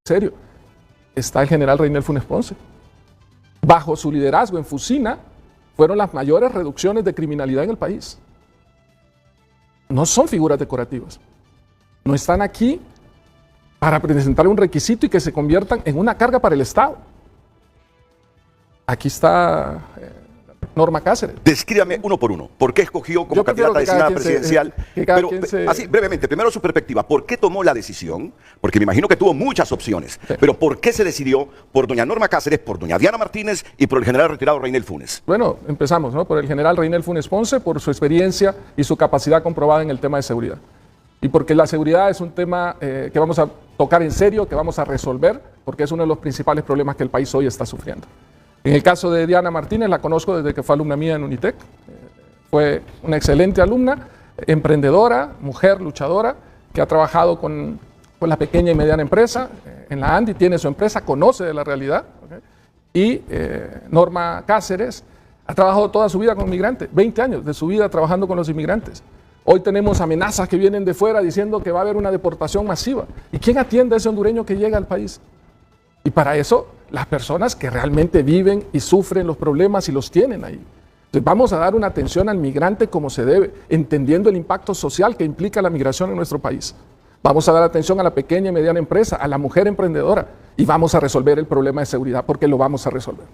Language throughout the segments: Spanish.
serio, está el general Reinel Funes Ponce. Bajo su liderazgo en Fusina fueron las mayores reducciones de criminalidad en el país. No son figuras decorativas. No están aquí para presentar un requisito y que se conviertan en una carga para el Estado. Aquí está Norma Cáceres. Descríbame uno por uno. ¿Por qué escogió como candidata designada presidencial? Así, brevemente, primero su perspectiva. ¿Por qué tomó la decisión? Porque me imagino que tuvo muchas opciones. Sí. Pero ¿por qué se decidió por doña Norma Cáceres, por doña Diana Martínez y por el general retirado Reinel Funes? Bueno, empezamos, ¿no? Por el general Reinel Funes Ponce, por su experiencia y su capacidad comprobada en el tema de seguridad. Y porque la seguridad es un tema que vamos a tocar en serio, que vamos a resolver, porque es uno de los principales problemas que el país hoy está sufriendo. En el caso de Diana Martínez, la conozco desde que fue alumna mía en Unitec. Fue una excelente alumna, emprendedora, mujer, luchadora, que ha trabajado con la pequeña y mediana empresa. En la ANDI tiene su empresa, conoce de la realidad. ¿Okay? Y Norma Cáceres ha trabajado toda su vida con migrantes, 20 años de su vida trabajando con los inmigrantes. Hoy tenemos amenazas que vienen de fuera diciendo que va a haber una deportación masiva. ¿Y quién atiende a ese hondureño que llega al país? Y para eso, las personas que realmente viven y sufren los problemas y los tienen ahí. Entonces vamos a dar una atención al migrante como se debe, entendiendo el impacto social que implica la migración en nuestro país. Vamos a dar atención a la pequeña y mediana empresa, a la mujer emprendedora, y vamos a resolver el problema de seguridad, porque lo vamos a resolver.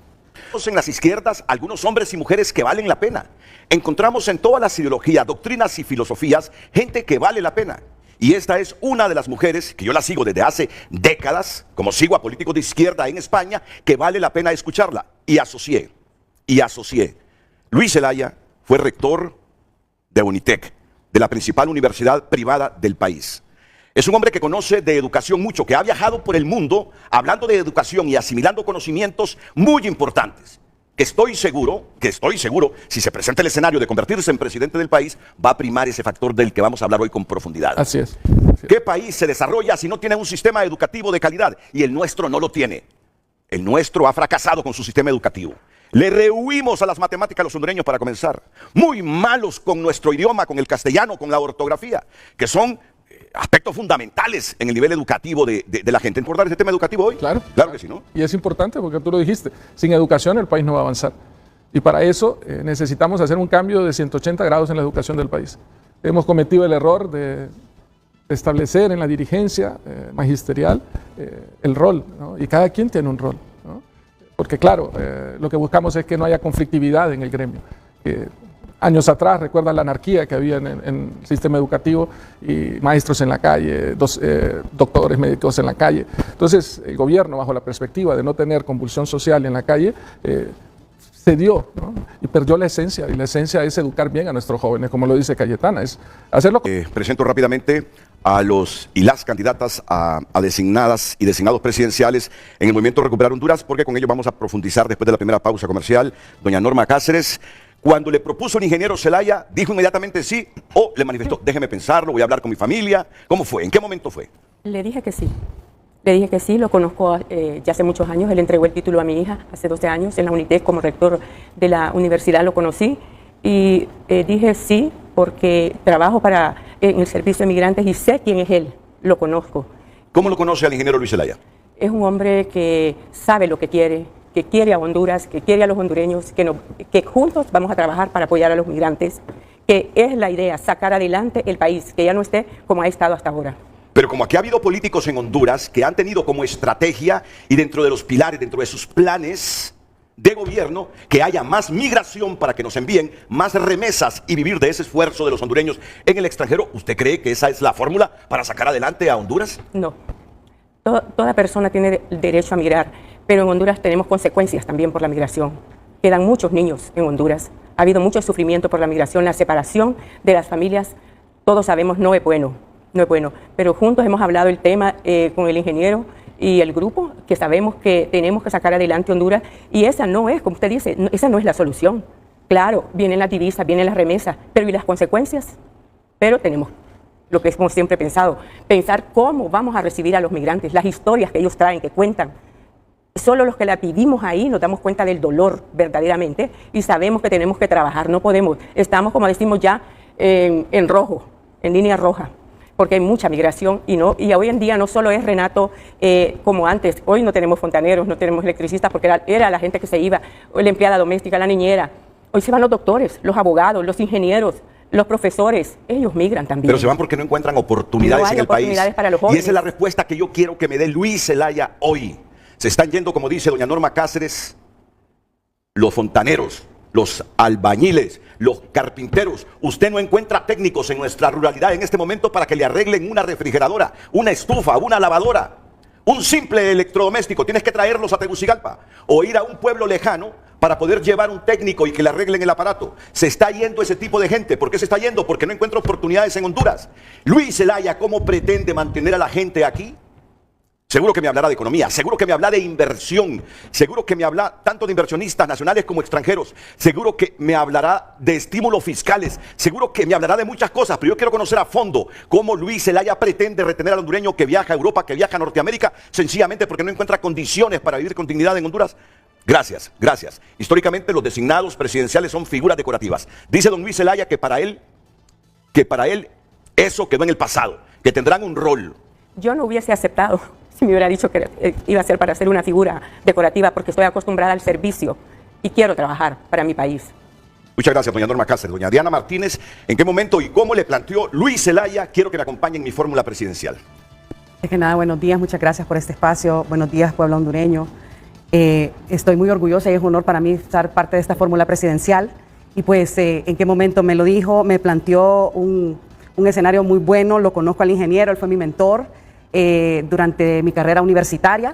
En las izquierdas, algunos hombres y mujeres que valen la pena. Encontramos en todas las ideologías, doctrinas y filosofías, gente que vale la pena. Y esta es una de las mujeres, que yo la sigo desde hace décadas, como sigo a políticos de izquierda en España, que vale la pena escucharla. Y asocié. Luis Zelaya fue rector de Unitec, de la principal universidad privada del país. Es un hombre que conoce de educación mucho, que ha viajado por el mundo hablando de educación y asimilando conocimientos muy importantes. Que estoy seguro, si se presenta el escenario de convertirse en presidente del país, va a primar ese factor del que vamos a hablar hoy con profundidad. Así es. ¿Qué país se desarrolla si no tiene un sistema educativo de calidad? Y el nuestro no lo tiene. El nuestro ha fracasado con su sistema educativo. Le rehuimos a las matemáticas a los hondureños para comenzar. Muy malos con nuestro idioma, con el castellano, con la ortografía, que son aspectos fundamentales en el nivel educativo de la gente. ¿Abordar este tema educativo hoy? Claro. Claro que sí, ¿no? Y es importante porque tú lo dijiste, sin educación el país no va a avanzar. Y para eso necesitamos hacer un cambio de 180 grados en la educación del país. Hemos cometido el error de establecer en la dirigencia magisterial el rol, ¿no? Y cada quien tiene un rol, ¿no? Porque claro, lo que buscamos es que no haya conflictividad en el gremio. Años atrás, recuerdan la anarquía que había en el sistema educativo y maestros en la calle, doctores médicos en la calle. Entonces, el gobierno, bajo la perspectiva de no tener convulsión social en la calle, cedió, ¿no? Y perdió la esencia. Y la esencia es educar bien a nuestros jóvenes, como lo dice Cayetana, es hacerlo. Presento rápidamente a los y las candidatas a designadas y designados presidenciales en el movimiento Recuperar Honduras, porque con ello vamos a profundizar después de la primera pausa comercial. Doña Norma Cáceres, cuando le propuso el ingeniero Zelaya, ¿dijo inmediatamente sí o le manifestó, déjeme pensarlo, voy a hablar con mi familia? ¿Cómo fue? ¿En qué momento fue? Le dije que sí. Le dije que sí, lo conozco ya hace muchos años. Él entregó el título a mi hija hace 12 años en la Unitec como rector de la universidad, lo conocí. Y dije sí porque trabajo en el servicio de migrantes y sé quién es él, lo conozco. ¿Cómo lo conoce al ingeniero Luis Zelaya? Es un hombre que sabe lo que quiere a Honduras, que quiere a los hondureños, que juntos vamos a trabajar para apoyar a los migrantes, que es la idea, sacar adelante el país, que ya no esté como ha estado hasta ahora. Pero como aquí ha habido políticos en Honduras que han tenido como estrategia y dentro de los pilares, dentro de sus planes de gobierno, que haya más migración para que nos envíen más remesas y vivir de ese esfuerzo de los hondureños en el extranjero, ¿usted cree que esa es la fórmula para sacar adelante a Honduras? No. Toda persona tiene derecho a migrar, pero en Honduras tenemos consecuencias también por la migración. Quedan muchos niños en Honduras. Ha habido mucho sufrimiento por la migración, la separación de las familias. Todos sabemos no es bueno, pero juntos hemos hablado el tema con el ingeniero y el grupo, que sabemos que tenemos que sacar adelante Honduras, y esa no es, como usted dice, esa no es la solución. Claro, vienen las divisas, vienen las remesas, pero ¿y las consecuencias? Pero tenemos lo que hemos siempre pensado, pensar cómo vamos a recibir a los migrantes, las historias que ellos traen, que cuentan. Solo los que la vivimos ahí nos damos cuenta del dolor verdaderamente y sabemos que tenemos que trabajar, no podemos. Estamos, como decimos ya, en rojo, en línea roja. porque hay mucha migración y hoy en día no solo es, Renato, como antes. Hoy no tenemos fontaneros, no tenemos electricistas, porque era la gente que se iba, o la empleada doméstica, la niñera. Hoy se van los doctores, los abogados, los ingenieros, los profesores. Ellos migran también. Pero se van porque no encuentran oportunidades en el país. Para los y jóvenes. esa es la respuesta que yo quiero que me dé Luis Zelaya hoy. Se están yendo, como dice doña Norma Cáceres, los fontaneros, los albañiles, los carpinteros. Usted no encuentra técnicos en nuestra ruralidad en este momento para que le arreglen una refrigeradora, una estufa, una lavadora, un simple electrodoméstico. Tienes que traerlos a Tegucigalpa o ir a un pueblo lejano para poder llevar un técnico y que le arreglen el aparato. Se está yendo ese tipo de gente. ¿Por qué se está yendo? Porque no encuentra oportunidades en Honduras. Luis Zelaya, ¿cómo pretende mantener a la gente aquí? Seguro que me hablará de economía, seguro que me hablará de inversión, seguro que me hablará tanto de inversionistas nacionales como extranjeros, seguro que me hablará de estímulos fiscales, seguro que me hablará de muchas cosas, pero yo quiero conocer a fondo cómo Luis Zelaya pretende retener al hondureño que viaja a Europa, que viaja a Norteamérica, sencillamente porque no encuentra condiciones para vivir con dignidad en Honduras. Gracias, gracias. Históricamente los designados presidenciales son figuras decorativas. Dice don Luis Zelaya que para él eso quedó en el pasado, que tendrán un rol. Yo no hubiese aceptado si me hubiera dicho que iba a ser para ser una figura decorativa, porque estoy acostumbrada al servicio y quiero trabajar para mi país. Muchas gracias, doña Norma Cáceres. Doña Diana Martínez, ¿en qué momento y cómo le planteó Luis Zelaya? Quiero que me acompañe en mi fórmula presidencial. Es que nada, buenos días, muchas gracias por este espacio. Buenos días, pueblo hondureño. Estoy muy orgullosa y es un honor para mí estar parte de esta fórmula presidencial. Y pues, ¿en qué momento me lo dijo? Me planteó un escenario muy bueno, lo conozco al ingeniero, él fue mi mentor durante mi carrera universitaria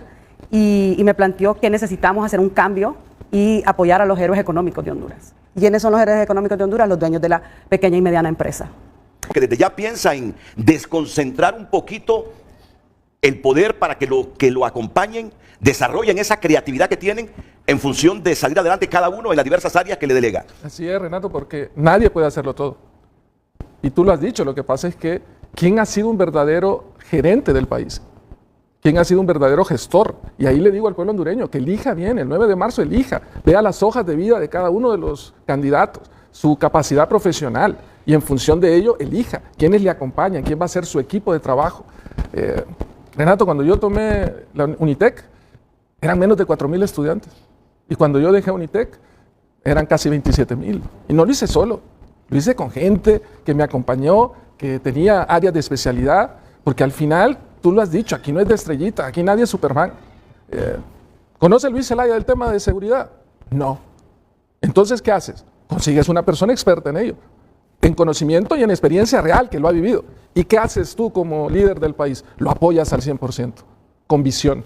y me planteó que necesitamos hacer un cambio y apoyar a los héroes económicos de Honduras. ¿Y quiénes son los héroes económicos de Honduras? Los dueños de la pequeña y mediana empresa. Que desde ya piensa en desconcentrar un poquito el poder para que lo acompañen, desarrollen esa creatividad que tienen en función de salir adelante cada uno en las diversas áreas que le delega. Así es, Renato, porque nadie puede hacerlo todo. Y tú lo has dicho, lo que pasa es que ¿quién ha sido un verdadero gerente del país? ¿Quién ha sido un verdadero gestor? Y ahí le digo al pueblo hondureño que elija bien, el 9 de marzo elija, vea las hojas de vida de cada uno de los candidatos, su capacidad profesional, y en función de ello elija quiénes le acompañan, quién va a ser su equipo de trabajo. Renato, cuando yo tomé la Unitec, eran menos de 4,000 estudiantes. Y cuando yo dejé Unitec, eran casi 27,000. Y no lo hice solo, lo hice con gente que me acompañó, que tenía áreas de especialidad, porque al final, tú lo has dicho, aquí no es de estrellita, aquí nadie es Superman. ¿Conoce Luis Zelaya del tema de seguridad? No. Entonces, ¿qué haces? Consigues una persona experta en ello, en conocimiento y en experiencia real, que lo ha vivido. ¿Y qué haces tú como líder del país? Lo apoyas al 100%, con visión.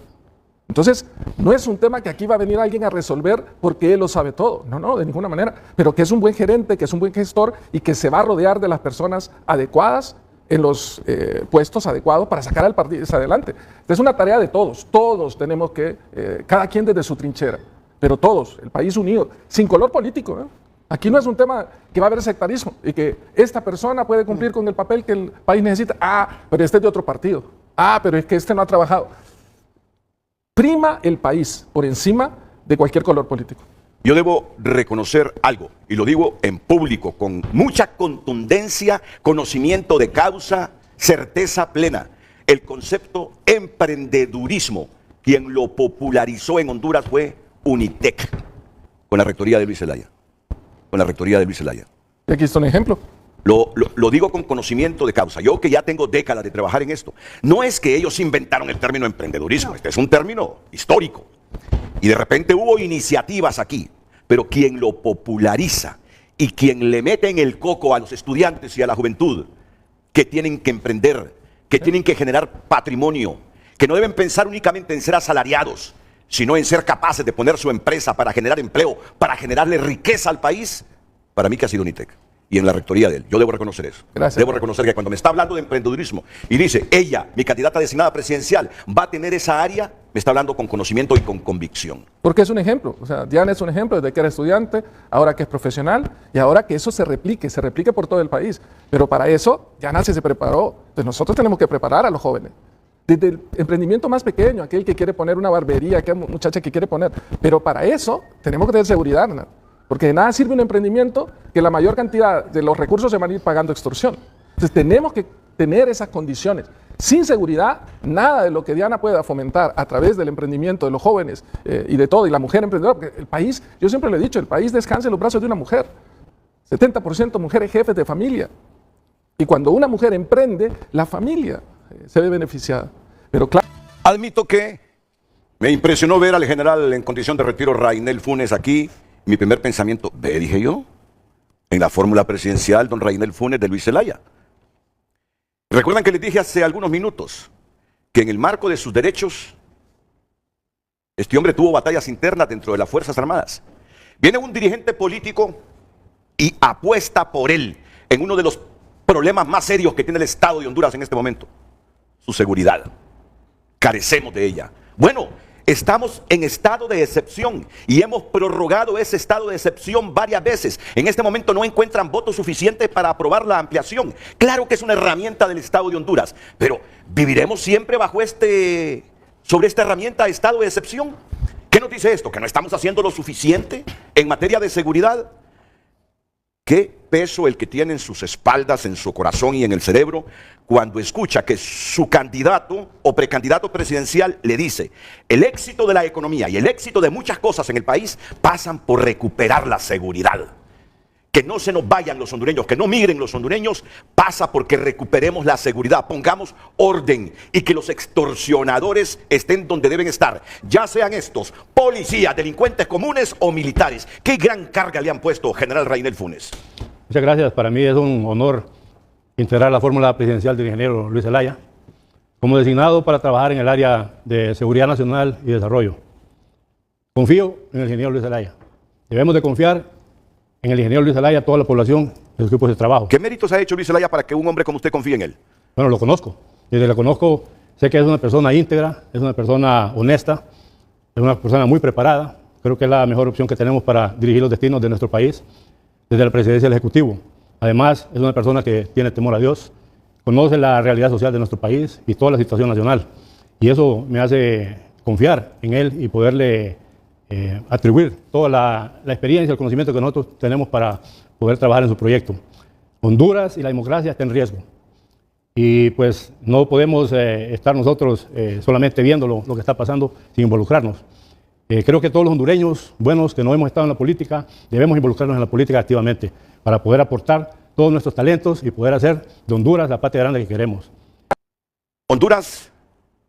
Entonces, no es un tema que aquí va a venir alguien a resolver porque él lo sabe todo. No, no, de ninguna manera. Pero que es un buen gerente, que es un buen gestor y que se va a rodear de las personas adecuadas en los puestos adecuados para sacar al país adelante. Es una tarea de todos. Todos tenemos que, cada quien desde su trinchera, pero todos, el país unido, sin color político, ¿eh? Aquí no es un tema que va a haber sectarismo y que esta persona puede cumplir con el papel que el país necesita. Ah, pero este es de otro partido. Ah, pero es que este no ha trabajado. Prima el país por encima de cualquier color político. Yo debo reconocer algo, y lo digo en público, con mucha contundencia, conocimiento de causa, certeza plena. El concepto emprendedurismo, quien lo popularizó en Honduras fue Unitec, con la rectoría de Luis Zelaya. Con la rectoría de Luis Zelaya. Y aquí está un ejemplo. Lo digo con conocimiento de causa. Yo que ya tengo décadas de trabajar en esto. No es que ellos inventaron el término emprendedurismo, este es un término histórico. Y de repente hubo iniciativas aquí, pero quien lo populariza y quien le mete en el coco a los estudiantes y a la juventud que tienen que emprender, que tienen que generar patrimonio, que no deben pensar únicamente en ser asalariados, sino en ser capaces de poner su empresa para generar empleo, para generarle riqueza al país, para mí que ha sido Unitec. Y en la rectoría de él, yo debo reconocer eso. Gracias. Debo reconocer que cuando me está hablando de emprendedurismo y dice, ella, mi candidata designada presidencial, va a tener esa área, me está hablando con conocimiento y con convicción. Porque es un ejemplo. O sea, Diana es un ejemplo desde que era estudiante, ahora que es profesional y ahora que eso se replique por todo el país. Pero para eso, Diana se preparó. Entonces nosotros tenemos que preparar a los jóvenes. Desde el emprendimiento más pequeño, aquel que quiere poner una barbería, aquella muchacha que quiere poner. Pero para eso tenemos que tener seguridad, ¿no? Porque de nada sirve un emprendimiento que la mayor cantidad de los recursos se van a ir pagando extorsión. Entonces tenemos que tener esas condiciones. Sin seguridad, nada de lo que Diana pueda fomentar a través del emprendimiento de los jóvenes y de todo, y la mujer emprendedora, porque el país, yo siempre lo he dicho, el país descansa en los brazos de una mujer. 70% mujeres jefes de familia. Y cuando una mujer emprende, la familia se ve beneficiada. Pero claro. Admito que me impresionó ver al general en condición de retiro Rainel Funes aquí. Mi primer pensamiento, ve, dije yo, en la fórmula presidencial, don Rainel Funes de Luis Zelaya. Recuerdan que les dije hace algunos minutos que en el marco de sus derechos, este hombre tuvo batallas internas dentro de las Fuerzas Armadas. Viene un dirigente político y apuesta por él en uno de los problemas más serios que tiene el Estado de Honduras en este momento: su seguridad. Carecemos de ella. Bueno, estamos en estado de excepción y hemos prorrogado ese estado de excepción varias veces. En este momento no encuentran votos suficientes para aprobar la ampliación. Claro que es una herramienta del Estado de Honduras, pero ¿viviremos siempre sobre esta herramienta de estado de excepción? ¿Qué nos dice esto? ¿Que no estamos haciendo lo suficiente en materia de seguridad? ¿Qué peso el que tiene en sus espaldas, en su corazón y en el cerebro cuando escucha que su candidato o precandidato presidencial le dice: el éxito de la economía y el éxito de muchas cosas en el país pasan por recuperar la seguridad? Que no se nos vayan los hondureños, que no migren los hondureños, pasa porque recuperemos la seguridad, pongamos orden y que los extorsionadores estén donde deben estar, ya sean estos policías, delincuentes comunes o militares. ¿Qué gran carga le han puesto, general Rainel Funes? Muchas gracias. Para mí es un honor integrar la fórmula presidencial del ingeniero Luis Zelaya como designado para trabajar en el área de seguridad nacional y desarrollo. Confío en el ingeniero Luis Zelaya. Debemos de confiar en el ingeniero Luis Zelaya, toda la población, de los equipos de trabajo. ¿Qué méritos ha hecho Luis Zelaya para que un hombre como usted confíe en él? Bueno, lo conozco. Desde que lo conozco, sé que es una persona íntegra, es una persona honesta, es una persona muy preparada. Creo que es la mejor opción que tenemos para dirigir los destinos de nuestro país desde la presidencia del Ejecutivo. Además, es una persona que tiene temor a Dios, conoce la realidad social de nuestro país y toda la situación nacional. Y eso me hace confiar en él y poderle atribuir toda la experiencia, el conocimiento que nosotros tenemos para poder trabajar en su proyecto. Honduras y la democracia está en riesgo. Y pues no podemos estar nosotros solamente viendo lo que está pasando sin involucrarnos. Creo que todos los hondureños buenos que no hemos estado en la política debemos involucrarnos en la política activamente para poder aportar todos nuestros talentos y poder hacer de Honduras la patria grande que queremos. Honduras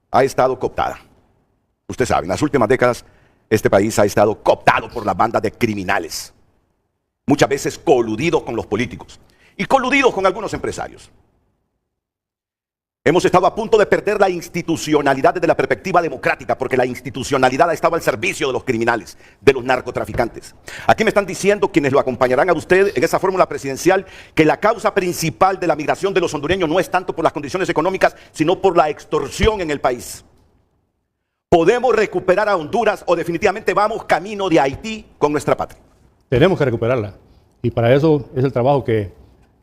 ha estado cooptada. Usted sabe, en las últimas décadas este país ha estado cooptado por las bandas de criminales, muchas veces coludidos con los políticos y coludidos con algunos empresarios. Hemos estado a punto de perder la institucionalidad desde la perspectiva democrática, porque la institucionalidad ha estado al servicio de los criminales, de los narcotraficantes. Aquí me están diciendo quienes lo acompañarán a usted en esa fórmula presidencial que la causa principal de la migración de los hondureños no es tanto por las condiciones económicas, sino por la extorsión en el país. ¿Podemos recuperar a Honduras o definitivamente vamos camino de Haití con nuestra patria? Tenemos que recuperarla y para eso es el trabajo que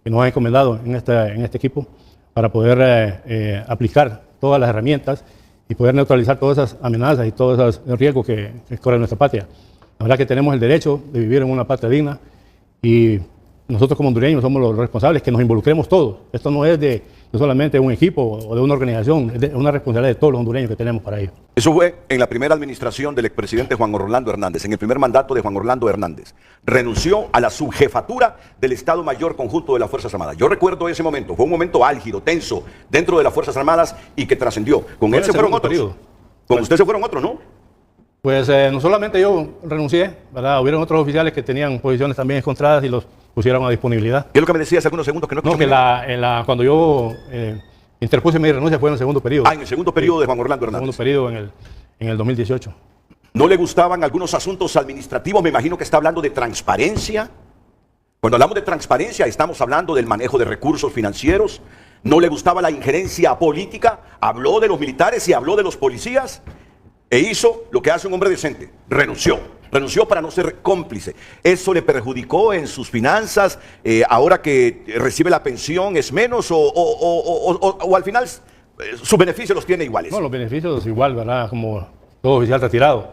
nos ha encomendado en este equipo, para poder aplicar todas las herramientas y poder neutralizar todas esas amenazas y todos esos riesgos que corre nuestra patria. La verdad que tenemos el derecho de vivir en una patria digna y nosotros como hondureños somos los responsables que nos involucremos todos. Esto no es de solamente un equipo o de una organización, es una responsabilidad de todos los hondureños que tenemos para ello. Eso fue en la primera administración del expresidente Juan Orlando Hernández, en el primer mandato de Juan Orlando Hernández. Renunció a la subjefatura del Estado Mayor Conjunto de las Fuerzas Armadas. Yo recuerdo ese momento, fue un momento álgido, tenso, dentro de las Fuerzas Armadas y que trascendió. Con él se fueron otros. Con usted se fueron otros, ¿no? Pues no solamente yo renuncié, ¿verdad? Hubieron otros oficiales que tenían posiciones también encontradas y los pusieron a disponibilidad. ¿Qué es lo que me decía hace algunos segundos? Cuando yo interpuse mi renuncia fue en el segundo periodo. En el segundo periodo de Juan Orlando Hernández. En el segundo periodo en el 2018. ¿No le gustaban algunos asuntos administrativos? Me imagino que está hablando de transparencia. Cuando hablamos de transparencia estamos hablando del manejo de recursos financieros. ¿No le gustaba la injerencia política? Habló de los militares y habló de los policías e hizo lo que hace un hombre decente, renunció. Renunció para no ser cómplice. ¿Eso le perjudicó en sus finanzas? Ahora que recibe la pensión, ¿es menos? ¿O al final sus beneficios los tiene iguales? No, los beneficios igual, ¿verdad? Como todo oficial retirado.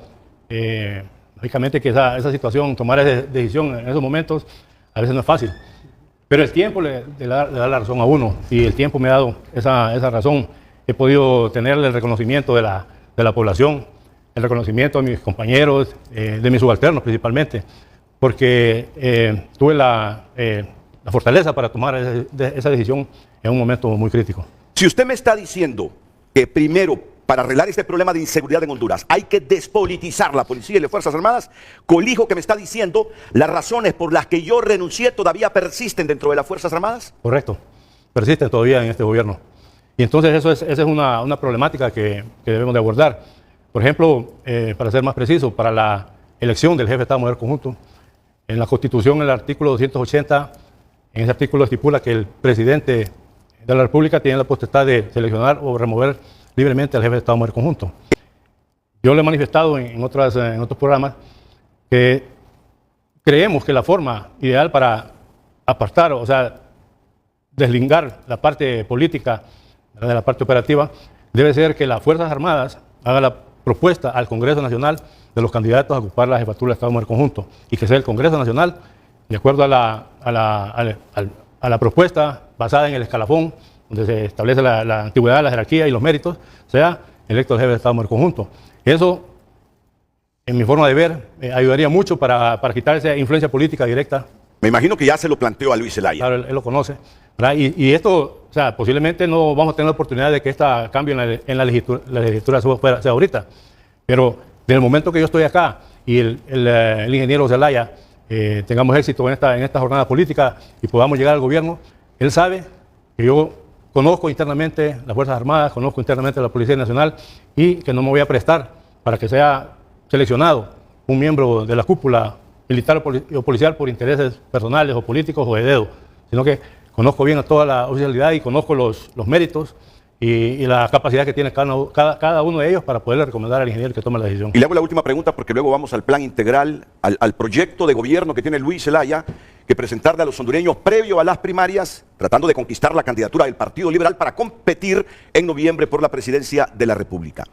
Lógicamente que esa situación, tomar esa decisión en esos momentos, a veces no es fácil. Pero el tiempo le da la razón a uno, y el tiempo me ha dado esa razón. He podido tener el reconocimiento de la población, el reconocimiento de mis compañeros, de mis subalternos principalmente, porque tuve la fortaleza para tomar esa decisión en un momento muy crítico. Si usted me está diciendo que primero, para arreglar este problema de inseguridad en Honduras, hay que despolitizar la policía y las Fuerzas Armadas, colijo que me está diciendo las razones por las que yo renuncié todavía persisten dentro de las Fuerzas Armadas. Correcto, persisten todavía en este gobierno. Y entonces esa es una problemática que debemos de abordar. Por ejemplo, para ser más preciso, para la elección del jefe de Estado-Mayor Conjunto, en la Constitución, en el artículo 280, en ese artículo estipula que el presidente de la República tiene la potestad de seleccionar o remover libremente al jefe de Estado-Mayor Conjunto. Yo le he manifestado en otros programas que creemos que la forma ideal para apartar, o sea, deslingar la parte política de la parte operativa, debe ser que las Fuerzas Armadas hagan la propuesta al Congreso Nacional de los candidatos a ocupar la jefatura de Estado-Mayor Conjunto, y que sea el Congreso Nacional, de acuerdo a la propuesta basada en el escalafón, donde se establece la antigüedad, la jerarquía y los méritos, sea electo el jefe de Estado-Mayor Conjunto. Eso, en mi forma de ver, ayudaría mucho para quitar esa influencia política directa. Me imagino que ya se lo planteó a Luis Zelaya. Claro, él lo conoce, ¿verdad? Y esto, o sea, posiblemente no vamos a tener la oportunidad de que esta cambie en la legislatura sea ahorita, pero desde el momento que yo estoy acá y el ingeniero Zelaya tengamos éxito en esta jornada política y podamos llegar al gobierno, él sabe que yo conozco internamente las Fuerzas Armadas, conozco internamente la Policía Nacional, y que no me voy a prestar para que sea seleccionado un miembro de la cúpula militar o policial por intereses personales o políticos o de dedo, sino que conozco bien a toda la oficialidad y conozco los méritos y la capacidad que tiene cada uno de ellos para poderle recomendar al ingeniero que tome la decisión. Y le hago la última pregunta, porque luego vamos al plan integral, al proyecto de gobierno que tiene Luis Zelaya, que presentarle a los hondureños previo a las primarias, tratando de conquistar la candidatura del Partido Liberal para competir en noviembre por la presidencia de la República.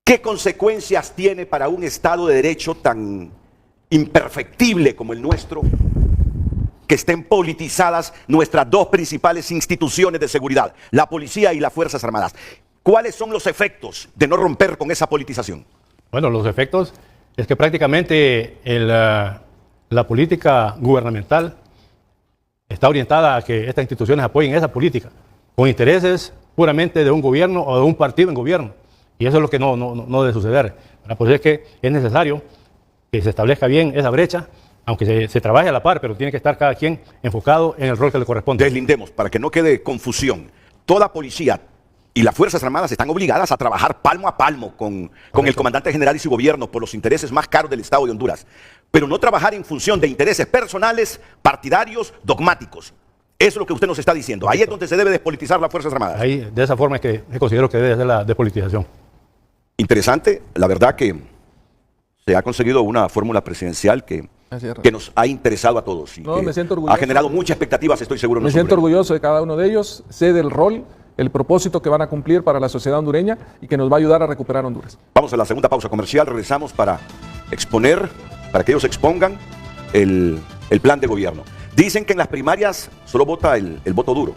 ¿Qué consecuencias tiene para un Estado de Derecho tan imperfectible como el nuestro que estén politizadas nuestras dos principales instituciones de seguridad, la policía y las Fuerzas Armadas? ¿Cuáles son los efectos de no romper con esa politización? Bueno, los efectos es que prácticamente la política gubernamental está orientada a que estas instituciones apoyen esa política, con intereses puramente de un gobierno o de un partido en gobierno. Y eso es lo que no debe suceder. Por eso es que es necesario que se establezca bien esa brecha, aunque se trabaje a la par, pero tiene que estar cada quien enfocado en el rol que le corresponde. Deslindemos, para que no quede confusión. Toda policía y las Fuerzas Armadas están obligadas a trabajar palmo a palmo con el comandante general y su gobierno por los intereses más caros del Estado de Honduras, pero no trabajar en función de intereses personales, partidarios, dogmáticos. Eso es lo que usted nos está diciendo. Ahí es donde se debe despolitizar las Fuerzas Armadas. Ahí, de esa forma es que considero que debe ser la despolitización. Interesante, la verdad que se ha conseguido una fórmula presidencial que nos ha interesado a todos y me siento orgulloso. Ha generado muchas expectativas, estoy seguro. Me siento orgulloso de cada uno de ellos, sé del rol, el propósito que van a cumplir para la sociedad hondureña y que nos va a ayudar a recuperar Honduras. Vamos a la segunda pausa comercial, regresamos para exponer, para que ellos expongan el plan de gobierno. Dicen que en las primarias solo vota el voto duro,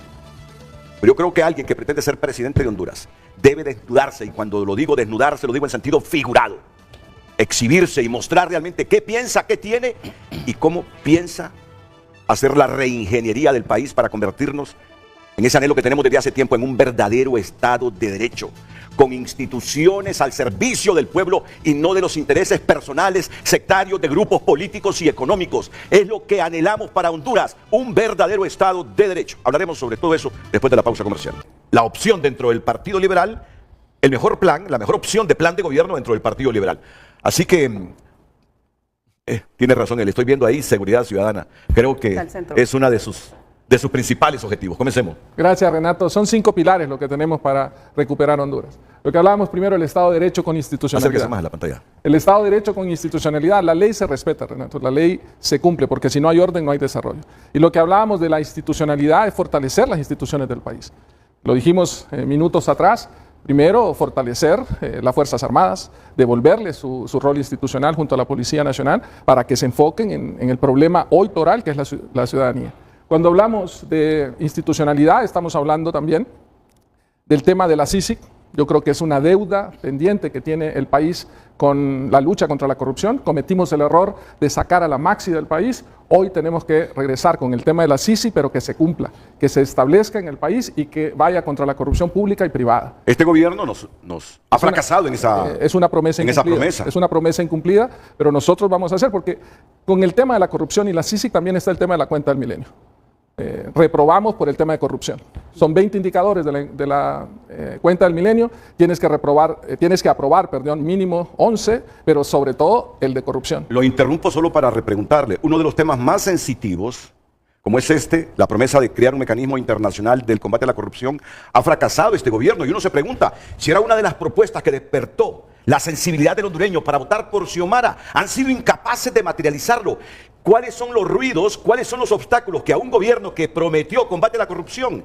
pero yo creo que alguien que pretende ser presidente de Honduras debe desnudarse, y cuando lo digo desnudarse, lo digo en sentido figurado, exhibirse y mostrar realmente qué piensa, qué tiene y cómo piensa hacer la reingeniería del país para convertirnos en ese anhelo que tenemos desde hace tiempo en un verdadero Estado de Derecho, con instituciones al servicio del pueblo y no de los intereses personales, sectarios, de grupos políticos y económicos. Es lo que anhelamos para Honduras, un verdadero Estado de Derecho. Hablaremos sobre todo eso después de la pausa comercial. La opción dentro del Partido Liberal, el mejor plan, la mejor opción de plan de gobierno dentro del Partido Liberal. Así que tiene razón, él estoy viendo ahí seguridad ciudadana. Creo que es una de sus principales objetivos. Comencemos. Gracias, Renato. Son 5 pilares lo que tenemos para recuperar Honduras. Lo que hablábamos primero, el Estado de Derecho con institucionalidad. Acérquese más a la pantalla. El Estado de Derecho con institucionalidad. La ley se respeta, Renato. La ley se cumple, porque si no hay orden, no hay desarrollo. Y lo que hablábamos de la institucionalidad es fortalecer las instituciones del país. Lo dijimos minutos atrás, Primero, fortalecer las Fuerzas Armadas, devolverles su rol institucional junto a la Policía Nacional para que se enfoquen en el problema hoy toral que es la ciudadanía. Cuando hablamos de institucionalidad, estamos hablando también del tema de la CICIG. Yo creo que es una deuda pendiente que tiene el país con la lucha contra la corrupción. Cometimos el error de sacar a la Maxi del país. Hoy tenemos que regresar con el tema de la CICI, pero que se cumpla, que se establezca en el país y que vaya contra la corrupción pública y privada. Este gobierno nos ha fracasado en esa Es una promesa incumplida. Es una promesa incumplida, pero nosotros vamos a hacer, porque con el tema de la corrupción y la CICI también está el tema de la cuenta del milenio. Reprobamos por el tema de corrupción. Son 20 indicadores de la cuenta del milenio, tienes que aprobar, mínimo 11, pero sobre todo el de corrupción. Lo interrumpo solo para repreguntarle. Uno de los temas más sensitivos, como es la promesa de crear un mecanismo internacional del combate a la corrupción, ha fracasado este gobierno. Y uno se pregunta si era una de las propuestas que despertó la sensibilidad del hondureño para votar por Xiomara. Han sido incapaces de materializarlo. ¿Cuáles son los ruidos, cuáles son los obstáculos que a un gobierno que prometió combate a la corrupción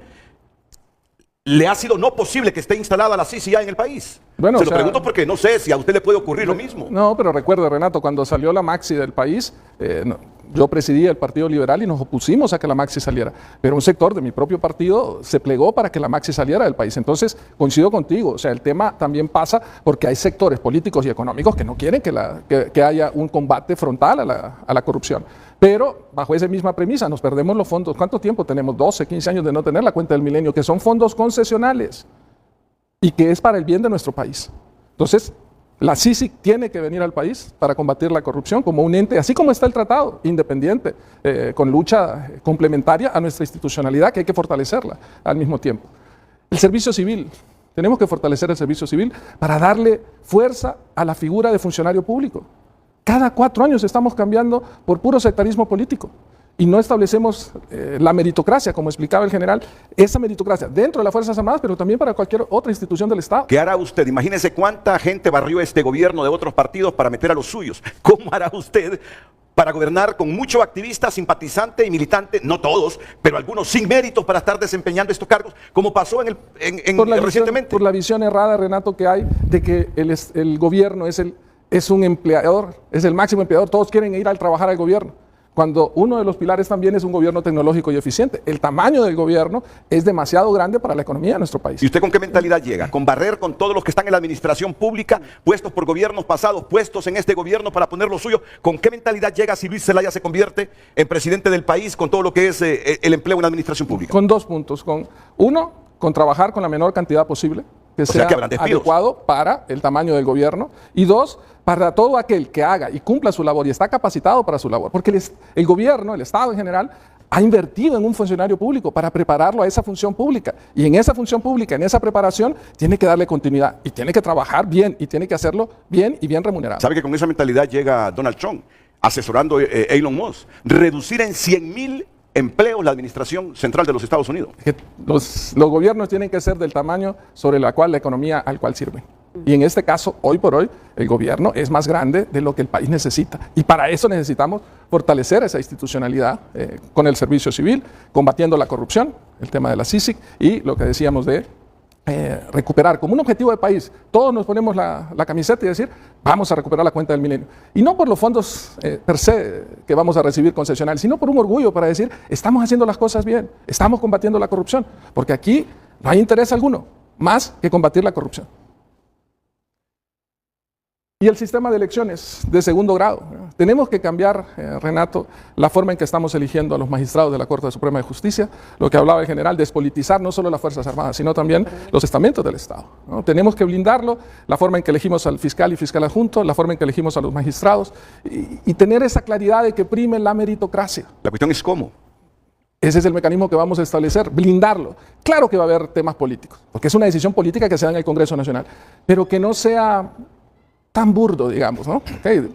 le ha sido no posible que esté instalada la CICI ya en el país? Bueno, se lo pregunto porque no sé si a usted le puede ocurrir lo mismo. No, pero recuerde, Renato, cuando salió la Maxi del país, yo presidía el Partido Liberal y nos opusimos a que la Maxi saliera, pero un sector de mi propio partido se plegó para que la Maxi saliera del país. Entonces, coincido contigo, o sea, el tema también pasa porque hay sectores políticos y económicos que no quieren que haya un combate frontal a la corrupción. Pero bajo esa misma premisa nos perdemos los fondos. ¿Cuánto tiempo tenemos? 12, 15 años de no tener la cuenta del milenio, que son fondos concesionales y que es para el bien de nuestro país. Entonces, la CICIG tiene que venir al país para combatir la corrupción como un ente, así como está el tratado, independiente, con lucha complementaria a nuestra institucionalidad, que hay que fortalecerla al mismo tiempo. El servicio civil. Tenemos que fortalecer el servicio civil para darle fuerza a la figura de funcionario público. Cada 4 años estamos cambiando por puro sectarismo político y no establecemos la meritocracia, como explicaba el general, esa meritocracia dentro de las Fuerzas Armadas, pero también para cualquier otra institución del Estado. ¿Qué hará usted? Imagínese cuánta gente barrió este gobierno de otros partidos para meter a los suyos. ¿Cómo hará usted para gobernar con mucho activista, simpatizante y militante? No todos, pero algunos sin méritos para estar desempeñando estos cargos, como pasó recientemente. Por la visión errada, Renato, que hay de que el gobierno es un empleador, es el máximo empleador, todos quieren ir a trabajar al gobierno, cuando uno de los pilares también es un gobierno tecnológico y eficiente. El tamaño del gobierno es demasiado grande para la economía de nuestro país. ¿Y usted con qué mentalidad llega? ¿Con barrer con todos los que están en la administración pública, puestos por gobiernos pasados, puestos en este gobierno para poner lo suyo? ¿Con qué mentalidad llega si Luis Zelaya se convierte en presidente del país con todo lo que es el empleo en la administración pública? Con 2 puntos. Uno, con trabajar con la menor cantidad posible, que sea adecuado para el tamaño del gobierno, y 2, para todo aquel que haga y cumpla su labor y está capacitado para su labor, porque el gobierno, el Estado en general, ha invertido en un funcionario público para prepararlo a esa función pública, y en esa función pública, en esa preparación, tiene que darle continuidad y tiene que trabajar bien y tiene que hacerlo bien y bien remunerado. ¿Sabe que con esa mentalidad llega Donald Trump, asesorando a Elon Musk, reducir en 100,000 empleos la administración central de los Estados Unidos? Los gobiernos tienen que ser del tamaño sobre la cual la economía al cual sirve. Y en este caso, hoy por hoy, el gobierno es más grande de lo que el país necesita. Y para eso necesitamos fortalecer esa institucionalidad con el servicio civil, combatiendo la corrupción, el tema de la CICIG y lo que decíamos de recuperar como un objetivo de país. Todos nos ponemos la camiseta y decir, vamos a recuperar la cuenta del milenio. Y no por los fondos per se que vamos a recibir concesionales, sino por un orgullo para decir, estamos haciendo las cosas bien, estamos combatiendo la corrupción, porque aquí no hay interés alguno más que combatir la corrupción. Y el sistema de elecciones de segundo grado. Tenemos que cambiar, Renato, la forma en que estamos eligiendo a los magistrados de la Corte Suprema de Justicia, lo que hablaba el general, despolitizar no solo las Fuerzas Armadas, sino también los estamentos del Estado, ¿no? Tenemos que blindarlo, la forma en que elegimos al fiscal y fiscal adjunto, la forma en que elegimos a los magistrados, y tener esa claridad de que prime la meritocracia. La cuestión es cómo. Ese es el mecanismo que vamos a establecer, blindarlo. Claro que va a haber temas políticos, porque es una decisión política que se da en el Congreso Nacional, pero que no sea tan burdo, digamos, ¿no?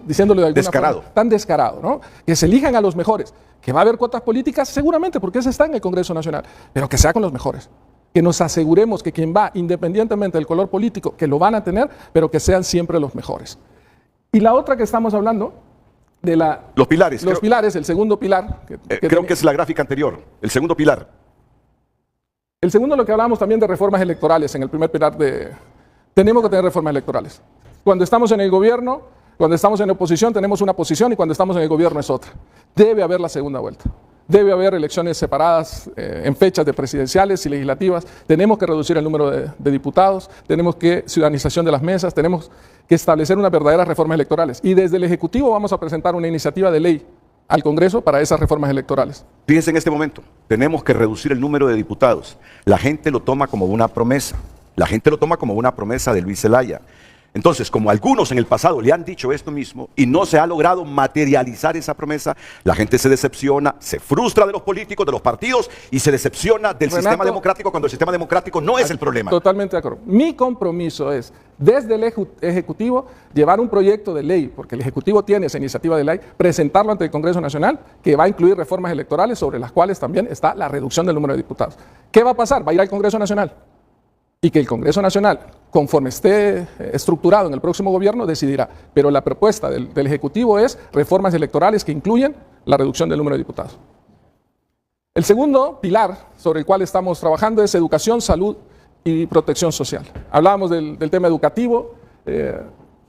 Diciéndolo de alguna forma, tan descarado, ¿no? Que se elijan a los mejores. Que va a haber cuotas políticas, seguramente, porque eso está en el Congreso Nacional, pero que sea con los mejores. Que nos aseguremos que quien va, independientemente del color político, que lo van a tener, pero que sean siempre los mejores. Y la otra que estamos hablando, de los pilares. Los pilares, el segundo pilar. Creo que es la gráfica anterior, el segundo pilar. El segundo, lo que hablábamos también de reformas electorales en el primer pilar de... Tenemos que tener reformas electorales. Cuando estamos en el gobierno, cuando estamos en oposición tenemos una posición y cuando estamos en el gobierno es otra. Debe haber la segunda vuelta. Debe haber elecciones separadas en fechas de presidenciales y legislativas. Tenemos que reducir el número de diputados, tenemos que ciudadanización de las mesas, tenemos que establecer unas verdaderas reformas electorales. Y desde el Ejecutivo vamos a presentar una iniciativa de ley al Congreso para esas reformas electorales. Fíjense en este momento, tenemos que reducir el número de diputados. La gente lo toma como una promesa. La gente lo toma como una promesa de Luis Zelaya. Entonces, como algunos en el pasado le han dicho esto mismo y no se ha logrado materializar esa promesa, la gente se decepciona, se frustra de los políticos, de los partidos y se decepciona del sistema democrático cuando el sistema democrático no es el problema. Totalmente de acuerdo. Mi compromiso es, desde el Ejecutivo, llevar un proyecto de ley, porque el Ejecutivo tiene esa iniciativa de ley, presentarlo ante el Congreso Nacional, que va a incluir reformas electorales sobre las cuales también está la reducción del número de diputados. ¿Qué va a pasar? Va a ir al Congreso Nacional. Y que el Congreso Nacional, conforme esté estructurado en el próximo gobierno, decidirá. Pero la propuesta del Ejecutivo es reformas electorales que incluyen la reducción del número de diputados. El segundo pilar sobre el cual estamos trabajando es educación, salud y protección social. Hablábamos del tema educativo.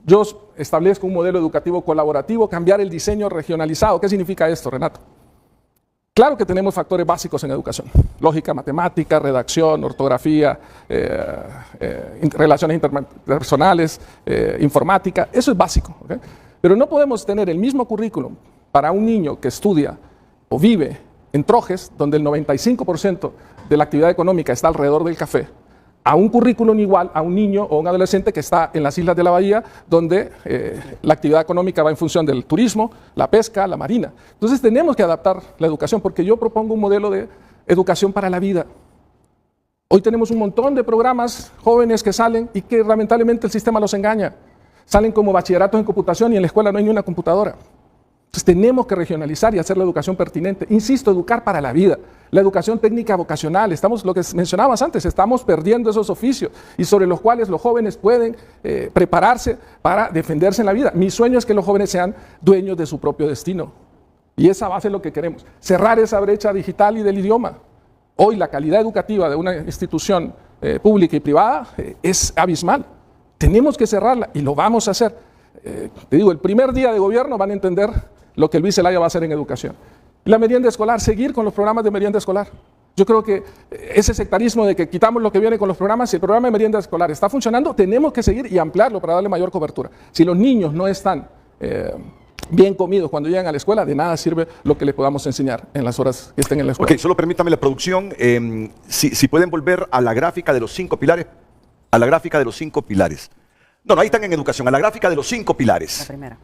Yo establezco un modelo educativo colaborativo, cambiar el diseño regionalizado. ¿Qué significa esto, Renato? Claro que tenemos factores básicos en educación, lógica, matemática, redacción, ortografía, relaciones interpersonales, informática, eso es básico, ¿okay? Pero no podemos tener el mismo currículum para un niño que estudia o vive en Trojes, donde el 95% de la actividad económica está alrededor del café, a un currículum igual a un niño o un adolescente que está en las islas de la bahía, donde la actividad económica va en función del turismo, la pesca, la marina. Entonces tenemos que adaptar la educación, porque yo propongo un modelo de educación para la vida. Hoy tenemos un montón de programas jóvenes que salen y que lamentablemente el sistema los engaña. Salen como bachilleratos en computación y en la escuela no hay ni una computadora. Entonces tenemos que regionalizar y hacer la educación pertinente. Insisto, educar para la vida. La educación técnica vocacional, lo que mencionabas antes, estamos perdiendo esos oficios y sobre los cuales los jóvenes pueden prepararse para defenderse en la vida. Mi sueño es que los jóvenes sean dueños de su propio destino. Y esa va a ser lo que queremos. Cerrar esa brecha digital y del idioma. Hoy la calidad educativa de una institución pública y privada es abismal. Tenemos que cerrarla y lo vamos a hacer. Te digo, el primer día de gobierno van a entender lo que Luis Zelaya va a hacer en educación. La merienda escolar, seguir con los programas de merienda escolar. Yo creo que ese sectarismo de que quitamos lo que viene con los programas, si el programa de merienda escolar está funcionando, tenemos que seguir y ampliarlo para darle mayor cobertura. Si los niños no están bien comidos cuando llegan a la escuela, de nada sirve lo que les podamos enseñar en las horas que estén en la escuela. Ok, solo permítame la producción, si pueden volver a la gráfica de los 5 pilares, a la gráfica de los 5 pilares. No, ahí están en educación, a la gráfica de los 5 pilares. La primera.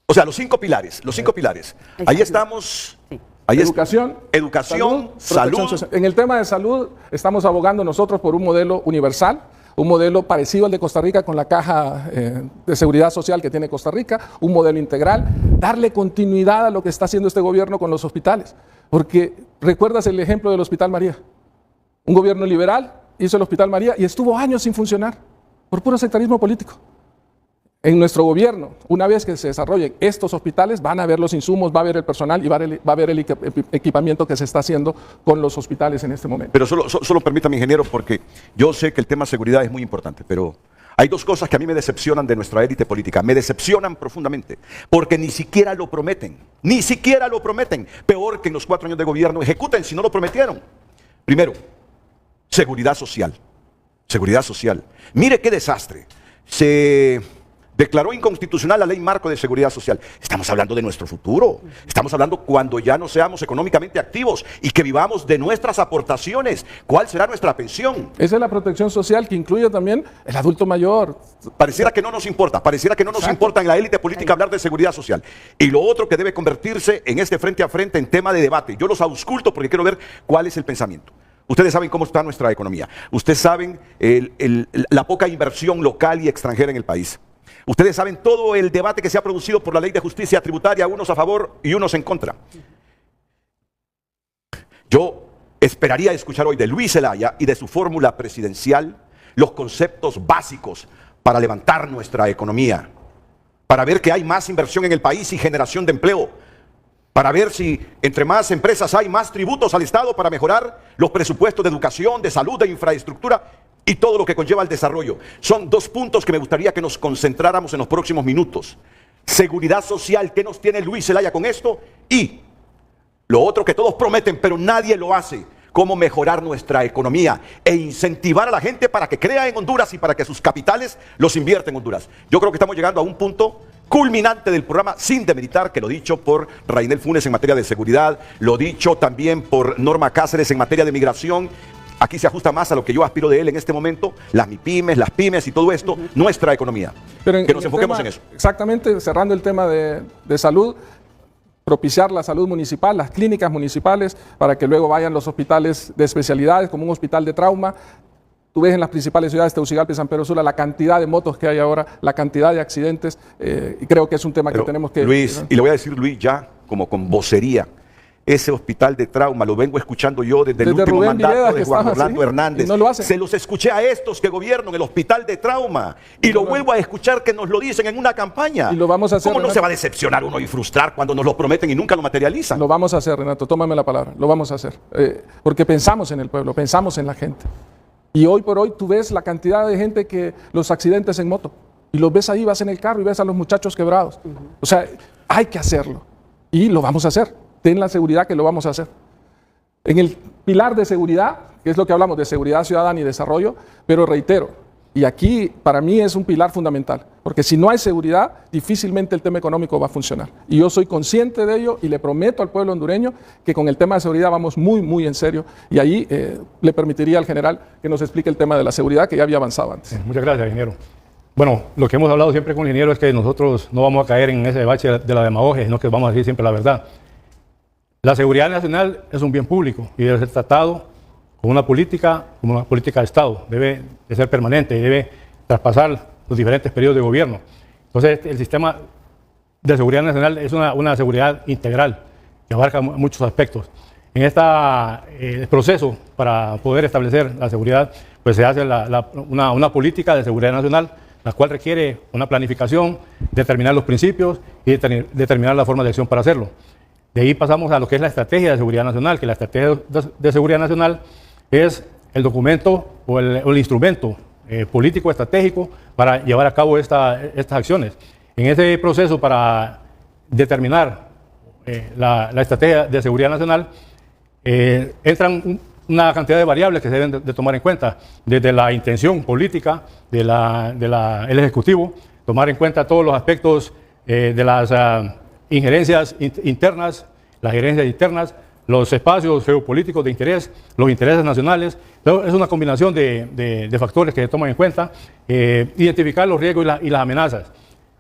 O sea, los 5 pilares, los 5 pilares. Ahí estamos. Sí. Ahí Educación, salud. social. En el tema de salud estamos abogando nosotros por un modelo universal, un modelo parecido al de Costa Rica con la caja de seguridad social que tiene Costa Rica, un modelo integral, darle continuidad a lo que está haciendo este gobierno con los hospitales. Porque recuerdas el ejemplo del Hospital María. Un gobierno liberal hizo el Hospital María y estuvo años sin funcionar por puro sectarismo político. En nuestro gobierno, una vez que se desarrollen estos hospitales, van a haber los insumos, va a haber el personal y va a haber el equipamiento que se está haciendo con los hospitales en este momento. Pero solo permítame, ingeniero, porque yo sé que el tema seguridad es muy importante, pero hay dos cosas que a mí me decepcionan de nuestra élite política. Me decepcionan profundamente, porque ni siquiera lo prometen. Ni siquiera lo prometen. Peor que en los 4 años de gobierno ejecuten si no lo prometieron. Primero, seguridad social. Seguridad social. Mire qué desastre. Se declaró inconstitucional la ley marco de seguridad social. Estamos hablando de nuestro futuro. Estamos hablando cuando ya no seamos económicamente activos y que vivamos de nuestras aportaciones. ¿Cuál será nuestra pensión? Esa es la protección social que incluye también el adulto mayor. Pareciera que no nos importa. Pareciera que no nos importa en la élite política hablar de seguridad social. Y lo otro que debe convertirse en este frente a frente en tema de debate. Yo los ausculto porque quiero ver cuál es el pensamiento. Ustedes saben cómo está nuestra economía. Ustedes saben la poca inversión local y extranjera en el país. Ustedes saben todo el debate que se ha producido por la ley de justicia tributaria, unos a favor y unos en contra. Yo esperaría escuchar hoy de Luis Zelaya y de su fórmula presidencial los conceptos básicos para levantar nuestra economía, para ver que hay más inversión en el país y generación de empleo. para ver si entre más empresas hay, más tributos al Estado para mejorar los presupuestos de educación, de salud, de infraestructura y todo lo que conlleva el desarrollo. Son dos puntos que me gustaría que nos concentráramos en los próximos minutos. Seguridad social, ¿qué nos tiene Luis Zelaya con esto? Y lo otro que todos prometen, pero nadie lo hace, cómo mejorar nuestra economía e incentivar a la gente para que crea en Honduras y para que sus capitales los invierta en Honduras. Yo creo que estamos llegando a un punto culminante del programa, sin demeritar que lo dicho por Rainel Funes en materia de seguridad, lo dicho también por Norma Cáceres en materia de migración. Aquí se ajusta más a lo que yo aspiro de él en este momento, las MIPYMES, las pymes y todo esto, nuestra economía. Pero que nos enfoquemos en eso. Exactamente, cerrando el tema de salud, propiciar la salud municipal, las clínicas municipales, para que luego vayan los hospitales de especialidades, como un hospital de trauma. Tú ves en las principales ciudades, Tegucigalpa y San Pedro Sula, la cantidad de motos que hay ahora, la cantidad de accidentes, y creo que es un tema Pero, que tenemos que... Luis, y le voy a decir, Luis, ya como con vocería, ese hospital de trauma lo vengo escuchando yo desde el último Rubén mandato Villegas, de que Juan estaba Orlando así, Hernández. y no lo hacen. Se los escuché a estos que gobiernan el hospital de trauma y lo vuelvo a escuchar que nos lo dicen en una campaña. Y lo vamos a hacer, ¿Cómo no Renato? se va a decepcionar uno y frustrar cuando nos lo prometen y nunca lo materializan? Lo vamos a hacer, Renato, tómame la palabra, lo vamos a hacer. Porque pensamos en el pueblo, pensamos en la gente. Y hoy por hoy tú ves la cantidad de gente que los accidentes en moto. Y los ves ahí, vas en el carro y ves a los muchachos quebrados. O sea, hay que hacerlo. Y lo vamos a hacer. Ten la seguridad que lo vamos a hacer. En el pilar de seguridad, que es lo que hablamos de seguridad ciudadana y desarrollo, pero reitero, y aquí para mí es un pilar fundamental, porque si no hay seguridad, difícilmente el tema económico va a funcionar. Y yo soy consciente de ello y le prometo al pueblo hondureño que con el tema de seguridad vamos muy, muy en serio. Y ahí le permitiría al general que nos explique el tema de la seguridad, que ya había avanzado antes. Muchas gracias, ingeniero. Bueno, lo que hemos hablado siempre con el ingeniero es que nosotros no vamos a caer en ese bache de la demagogia, sino que vamos a decir siempre la verdad. La seguridad nacional es un bien público y debe ser tratado como una política de Estado. Debe de ser permanente y debe traspasar los diferentes periodos de gobierno. Entonces, el sistema de seguridad nacional es una seguridad integral que abarca muchos aspectos. En este proceso para poder establecer la seguridad, pues se hace una política de seguridad nacional, la cual requiere una planificación, determinar los principios y determinar la forma de acción para hacerlo. De ahí pasamos a lo que es la estrategia de seguridad nacional, que la estrategia de seguridad nacional es el documento o el instrumento político estratégico para llevar a cabo estas acciones. En ese proceso para determinar la estrategia de seguridad nacional entran una cantidad de variables que se deben de tomar en cuenta, desde la intención política del Ejecutivo, tomar en cuenta todos los aspectos de las injerencias internas, las gerencias internas, los espacios geopolíticos de interés, los intereses nacionales. Entonces, es una combinación de factores que se toman en cuenta, identificar los riesgos y las amenazas.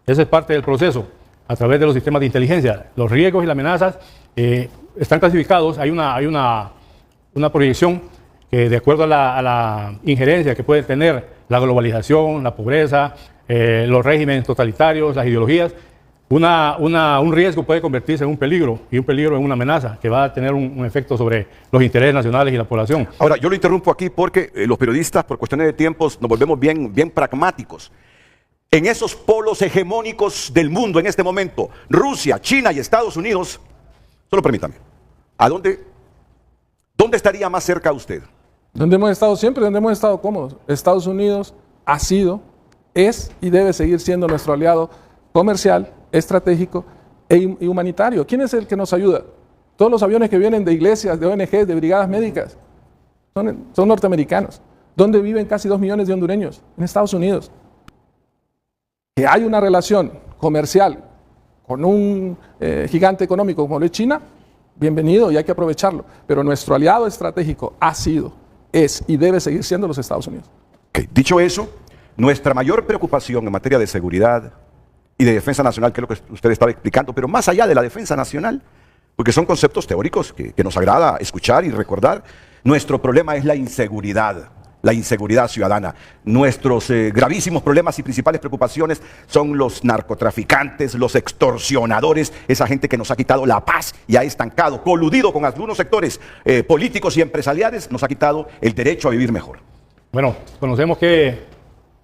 Esa es parte del proceso, a través de los sistemas de inteligencia. Los riesgos y las amenazas están clasificados, hay una proyección que de acuerdo a la injerencia que puede tener la globalización, la pobreza, los regímenes totalitarios, las ideologías, un riesgo puede convertirse en un peligro y un peligro en una amenaza que va a tener un efecto sobre los intereses nacionales y la población. Ahora, yo lo interrumpo aquí porque los periodistas, por cuestiones de tiempos, nos volvemos bien pragmáticos. En esos polos hegemónicos del mundo en este momento, Rusia, China y Estados Unidos, solo permítame, ¿dónde estaría más cerca usted? Donde hemos estado siempre, donde hemos estado cómodos. Estados Unidos ha sido, es y debe seguir siendo nuestro aliado comercial, estratégico y humanitario. ¿Quién es el que nos ayuda? Todos los aviones que vienen de iglesias, de ONGs, de brigadas médicas, son norteamericanos. ¿Dónde viven casi 2 millones de hondureños? En Estados Unidos. Que hay una relación comercial con un gigante económico como lo es China, bienvenido y hay que aprovecharlo. Pero nuestro aliado estratégico ha sido, es y debe seguir siendo los Estados Unidos. Okay. Dicho eso, nuestra mayor preocupación en materia de seguridad y de defensa nacional, que es lo que usted estaba explicando, pero más allá de la defensa nacional, porque son conceptos teóricos que nos agrada escuchar y recordar, nuestro problema es la inseguridad ciudadana. Nuestros gravísimos problemas y principales preocupaciones son los narcotraficantes, los extorsionadores, esa gente que nos ha quitado la paz y ha estancado, coludido con algunos sectores políticos y empresariales, nos ha quitado el derecho a vivir mejor. Bueno, conocemos que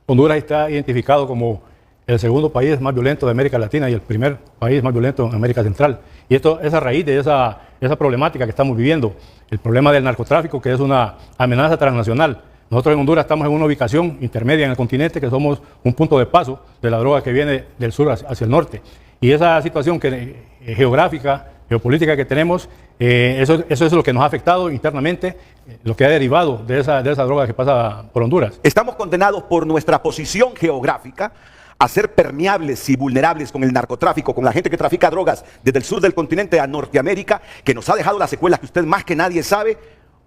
Honduras está identificado como el segundo país más violento de América Latina y el primer país más violento en América Central. Y esto es a raíz de esa problemática que estamos viviendo, el problema del narcotráfico, que es una amenaza transnacional. Nosotros en Honduras estamos en una ubicación intermedia en el continente, que somos un punto de paso de la droga que viene del sur hacia el norte. Y esa situación geográfica, geopolítica que tenemos, eso es lo que nos ha afectado internamente, lo que ha derivado de esa droga que pasa por Honduras. Estamos condenados por nuestra posición geográfica a ser permeables y vulnerables con el narcotráfico, con la gente que trafica drogas desde el sur del continente a Norteamérica, que nos ha dejado las secuelas que usted más que nadie sabe.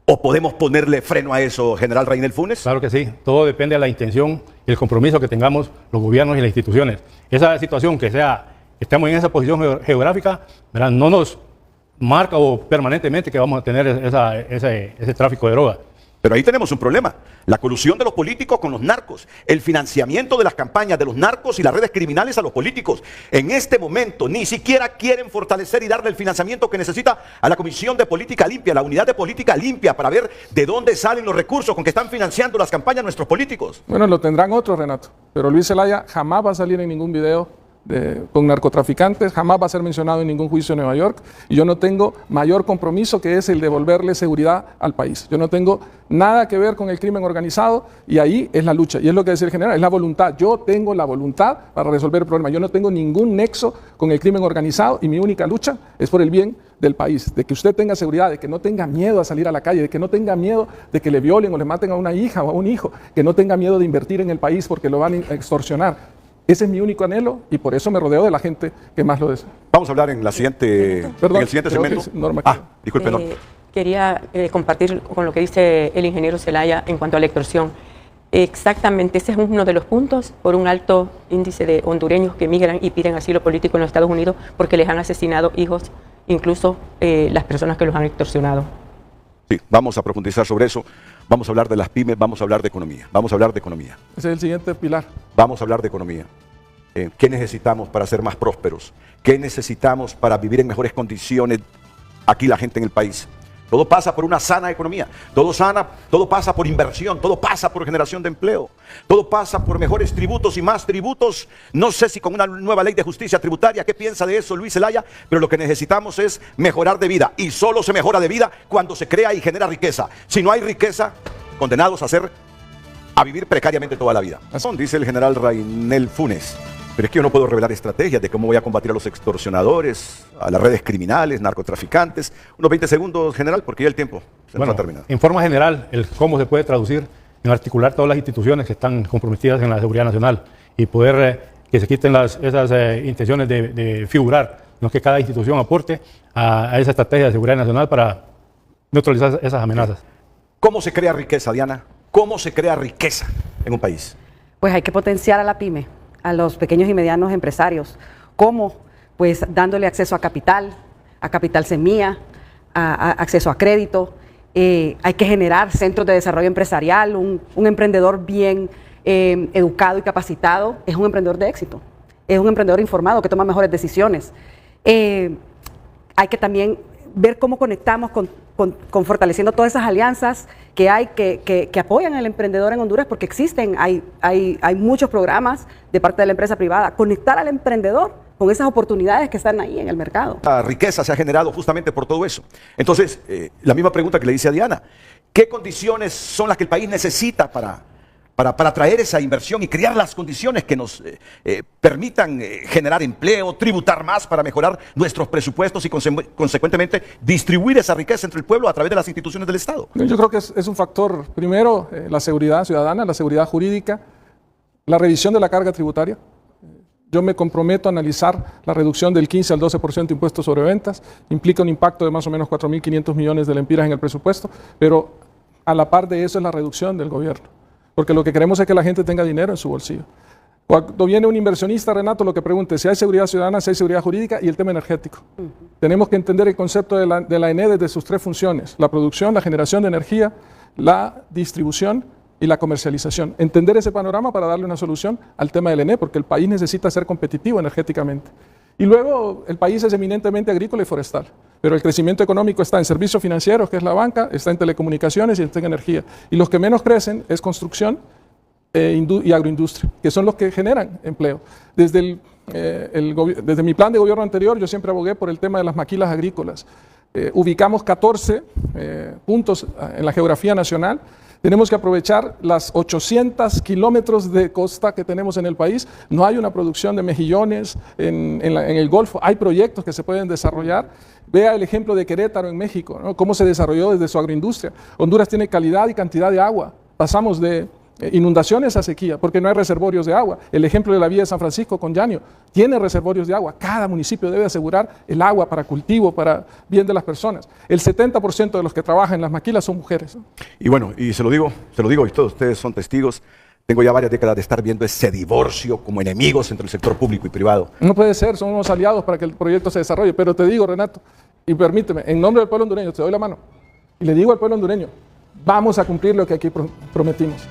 ¿O podemos ponerle freno a eso, general Reinel Funes? Claro que sí, todo depende de la intención y el compromiso que tengamos los gobiernos y las instituciones. Esa situación que estemos en esa posición geográfica, ¿verdad?, no nos marca o permanentemente que vamos a tener ese tráfico de droga. Pero ahí tenemos un problema, la colusión de los políticos con los narcos, el financiamiento de las campañas de los narcos y las redes criminales a los políticos. En este momento ni siquiera quieren fortalecer y darle el financiamiento que necesita a la Comisión de Política Limpia, la Unidad de Política Limpia, para ver de dónde salen los recursos con que están financiando las campañas nuestros políticos. Bueno, lo tendrán otros, Renato, pero Luis Zelaya jamás va a salir en ningún video con narcotraficantes, jamás va a ser mencionado en ningún juicio en Nueva York, y yo no tengo mayor compromiso que es el devolverle seguridad al país. Yo no tengo nada que ver con el crimen organizado, y ahí es la lucha, y es lo que decía el general, es la voluntad. Yo tengo la voluntad para resolver el problema, yo no tengo ningún nexo con el crimen organizado, y mi única lucha es por el bien del país, de que usted tenga seguridad, de que no tenga miedo a salir a la calle, de que no tenga miedo de que le violen o le maten a una hija o a un hijo, que no tenga miedo de invertir en el país porque lo van a extorsionar. Ese es mi único anhelo y por eso me rodeo de la gente que más lo desea. Vamos a hablar en el siguiente segmento. Norma, disculpe, Norma. Quería compartir con lo que dice el ingeniero Zelaya en cuanto a la extorsión. Exactamente, ese es uno de los puntos por un alto índice de hondureños que migran y piden asilo político en los Estados Unidos porque les han asesinado hijos, incluso las personas que los han extorsionado. Sí, vamos a profundizar sobre eso. Vamos a hablar de las pymes, vamos a hablar de economía. Vamos a hablar de economía. Ese es el siguiente pilar. Vamos a hablar de economía. ¿Qué necesitamos para ser más prósperos? ¿Qué necesitamos para vivir en mejores condiciones aquí la gente en el país? Todo pasa por una sana economía, todo pasa por inversión, todo pasa por generación de empleo, todo pasa por mejores tributos y más tributos. No sé si con una nueva ley de justicia tributaria, ¿qué piensa de eso Luis Zelaya? Pero lo que necesitamos es mejorar de vida, y solo se mejora de vida cuando se crea y genera riqueza. Si no hay riqueza, condenados a vivir precariamente toda la vida. Dice el general Reinel Funes. Pero es que yo no puedo revelar estrategias de cómo voy a combatir a los extorsionadores, a las redes criminales, narcotraficantes. Unos 20 segundos, general, porque ya el tiempo se nos ha terminado. En forma general, el cómo se puede traducir en articular todas las instituciones que están comprometidas en la seguridad nacional y poder que se quiten esas intenciones de figurar, no que cada institución aporte a esa estrategia de seguridad nacional para neutralizar esas amenazas. ¿Cómo se crea riqueza, Diana? ¿Cómo se crea riqueza en un país? Pues hay que potenciar a la pyme, a los pequeños y medianos empresarios. ¿Cómo? Pues dándole acceso a capital semilla, a acceso a crédito. Hay que generar centros de desarrollo empresarial. Un emprendedor bien educado y capacitado es un emprendedor de éxito. Es un emprendedor informado que toma mejores decisiones. Hay que también ver cómo conectamos con fortaleciendo todas esas alianzas que hay que apoyan al emprendedor en Honduras, porque existen, hay muchos programas de parte de la empresa privada. Conectar al emprendedor con esas oportunidades que están ahí en el mercado. La riqueza se ha generado justamente por todo eso. Entonces, la misma pregunta que le hice a Diana, ¿qué condiciones son las que el país necesita para atraer esa inversión y crear las condiciones que nos permitan generar empleo, tributar más para mejorar nuestros presupuestos y consecuentemente distribuir esa riqueza entre el pueblo a través de las instituciones del Estado? Yo creo que es un factor, primero, la seguridad ciudadana, la seguridad jurídica, la revisión de la carga tributaria. Yo me comprometo a analizar la reducción del 15 al 12% de impuestos sobre ventas, implica un impacto de más o menos 4.500 millones de lempiras en el presupuesto, pero a la par de eso es la reducción del gobierno. Porque lo que queremos es que la gente tenga dinero en su bolsillo. Cuando viene un inversionista, Renato, lo que pregunte, si hay seguridad ciudadana, si hay seguridad jurídica y el tema energético. Tenemos que entender el concepto de la ENE desde sus tres funciones: la producción, la generación de energía, la distribución y la comercialización. Entender ese panorama para darle una solución al tema del ENE, porque el país necesita ser competitivo energéticamente. Y luego el país es eminentemente agrícola y forestal, pero el crecimiento económico está en servicios financieros, que es la banca, está en telecomunicaciones y está en energía. Y los que menos crecen es construcción y agroindustria, que son los que generan empleo. Desde mi plan de gobierno anterior, yo siempre abogué por el tema de las maquilas agrícolas. Ubicamos 14 puntos en la geografía nacional. Tenemos que aprovechar las 800 kilómetros de costa que tenemos en el país. No hay una producción de mejillones en el Golfo. Hay proyectos que se pueden desarrollar. Vea el ejemplo de Querétaro en México, ¿no? Cómo se desarrolló desde su agroindustria. Honduras tiene calidad y cantidad de agua. Pasamos de inundaciones a sequía, porque no hay reservorios de agua. El ejemplo de la vía de San Francisco con Llanio tiene reservorios de agua. Cada municipio debe asegurar el agua para cultivo, para bien de las personas. El 70% de los que trabajan en las maquilas son mujeres, ¿no? Y bueno, y se lo digo, y todos ustedes son testigos, tengo ya varias décadas de estar viendo ese divorcio como enemigos entre el sector público y privado. No puede ser, son unos aliados para que el proyecto se desarrolle. Pero te digo, Renato, y permíteme, en nombre del pueblo hondureño, te doy la mano, y le digo al pueblo hondureño, vamos a cumplir lo que aquí prometimos.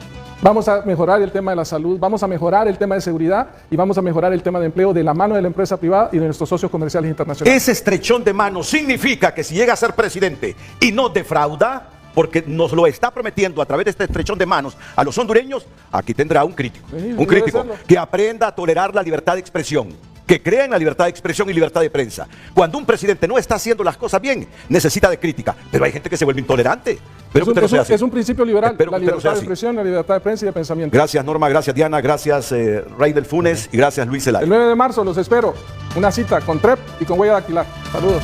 Vamos a mejorar el tema de la salud, vamos a mejorar el tema de seguridad y vamos a mejorar el tema de empleo de la mano de la empresa privada y de nuestros socios comerciales internacionales. Ese estrechón de manos significa que si llega a ser presidente y no defrauda, porque nos lo está prometiendo a través de este estrechón de manos a los hondureños, aquí tendrá un crítico. Sí, un crítico que aprenda a tolerar la libertad de expresión, que crea en la libertad de expresión y libertad de prensa. Cuando un presidente no está haciendo las cosas bien, necesita de crítica. Pero hay gente que se vuelve intolerante. Pero es un principio liberal, Espero la que usted no libertad sea de así. expresión, la libertad de prensa y de pensamiento. Gracias Norma, gracias Diana, gracias Reynel Funes y gracias Luis Zelaya. El 9 de marzo los espero. Una cita con TREP y con huella dactilar. Saludos.